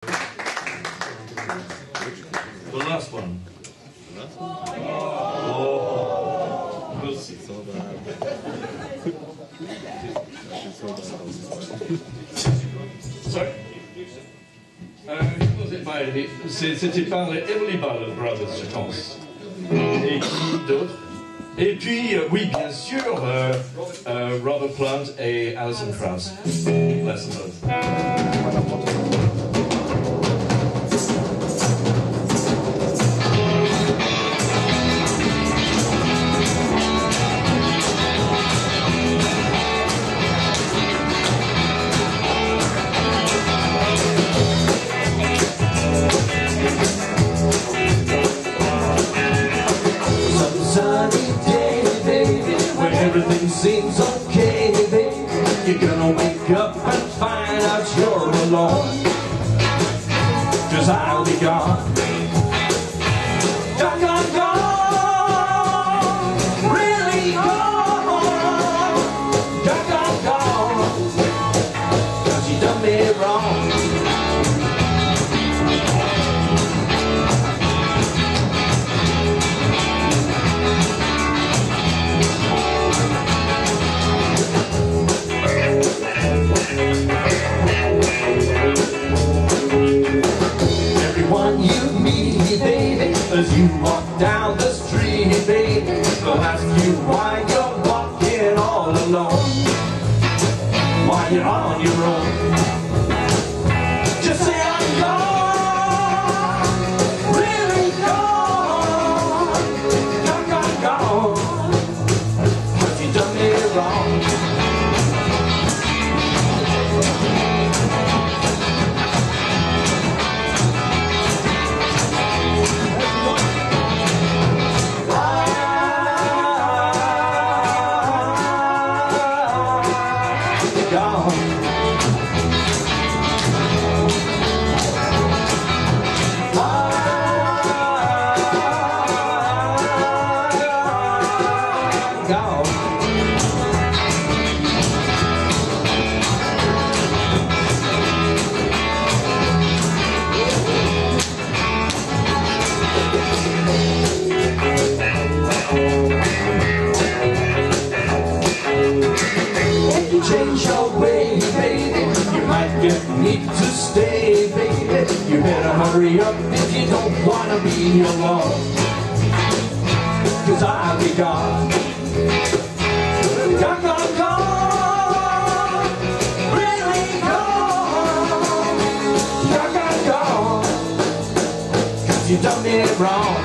The last one. The last one? Oh. We'll see. So bad. Sorry. C'était par les Everly Brothers, je pense. Et qui d'autre? Et puis, oui, bien sûr, Robert Plant et Alison Krauss. Bless them both. Everything seems okay, baby. You're gonna wake up and find out you're alone. 'Cause I'll be gone. Gone, gone, gone. Really gone. Gone, gone, gone. 'Cause you done me wrong. As you walk down the street, baby, they'll ask you why you're walking all alone, why you're on your own. Just say I'm gone, really gone, gone, gone, gone, 'cause you done me wrong. Change your way, baby. You might get need to stay, baby. You better hurry up if you don't wanna be alone. 'Cause I'll be gone. Gone, gone, gone. Really gone. Gone, gone, gone. 'Cause you done me wrong.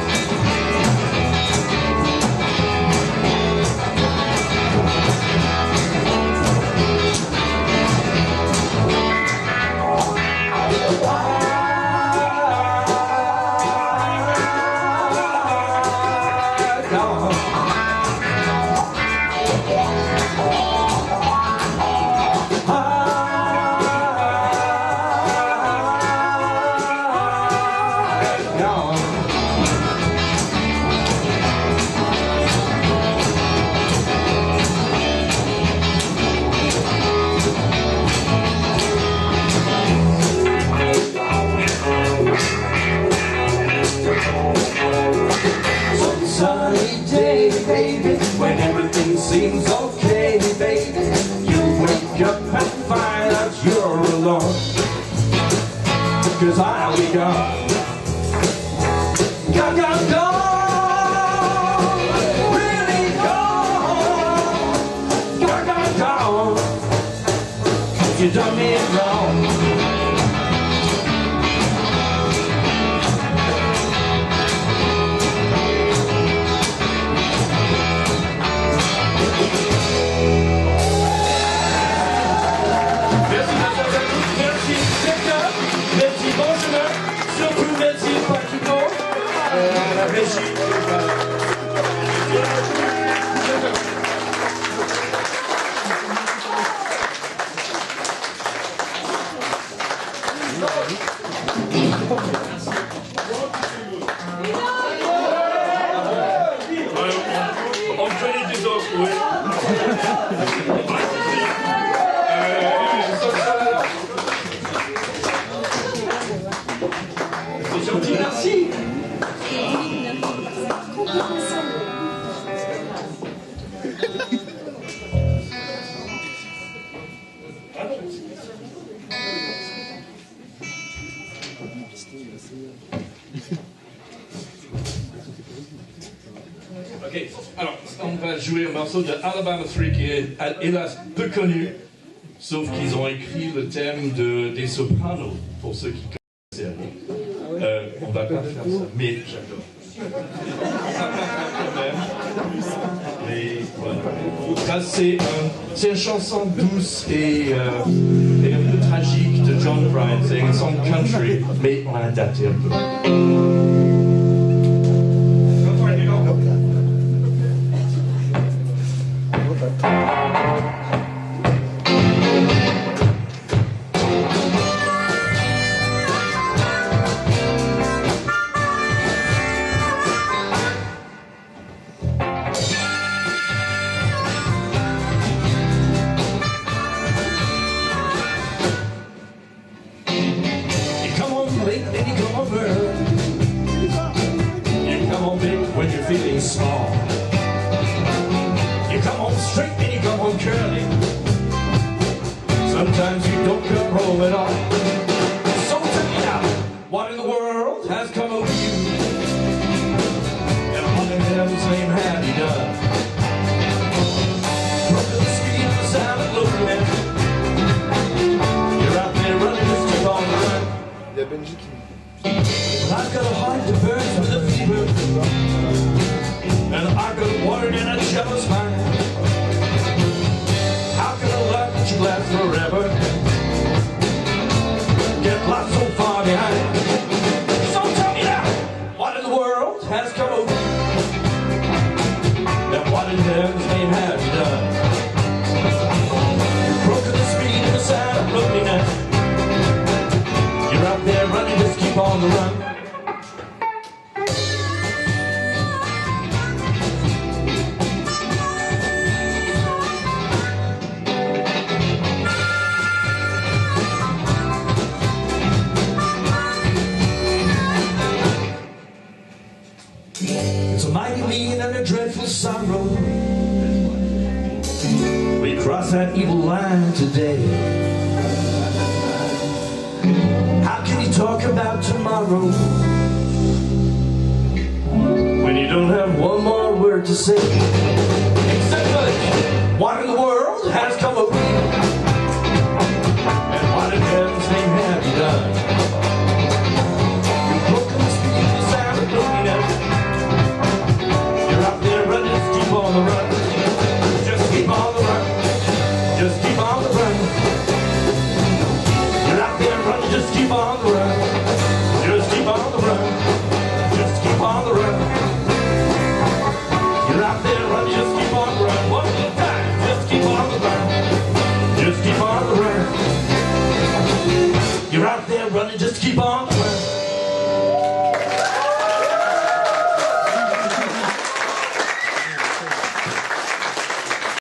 When everything seems okay, baby, you wake up and find out you're alone. 'Cause I'll be gone. Gone, gone, gone. Really gone. Gone, gone, gone. 'Cause you done me wrong. C'est gentil, merci. Ok, alors on va jouer un morceau de Alabama 3 qui est hélas peu connu, sauf qu'ils ont écrit le thème des Sopranos, pour ceux qui connaissent la série. On va pas faire ça, mais j'adore. Quand même. Mais voilà. Ça, c'est une chanson douce et un peu tragique de John Prine. C'est une chanson country, mais on a adapté un peu. When you're feeling small, you come home straight and you come home curly. Sometimes you don't come home at all. So tell me now, what in the world has come over you? And what in heaven's name have you done? Broken the speed of the sound of loneliness. You're out there running, just keep on the run. Well, I've got a heart that burns with a fever, and I got water in a jealous mind. How can a love that should last forever get left so far behind? So tell me now, what in the world has come over you? And what in heaven's name have you done? You've broken the speed and the sound of loneliness. You're out there running, just keep on the run. It's a mighty mean and a dreadful sorrow. We cross that evil line today. How can you talk about tomorrow when you don't have one more word to say? Except much, what in the world has come over you? And what in heaven's name have you done? You've broken the speed of the sound of loneliness. You're out there running, just keep on the run. Just keep on the run. Just keep on the run. You're out there running, just keep on the run. Just keep on the run. Just keep on the run. You're out there running, just keep on the run. One more time, just keep on the run. Just keep on the run. You're out there running, just keep on.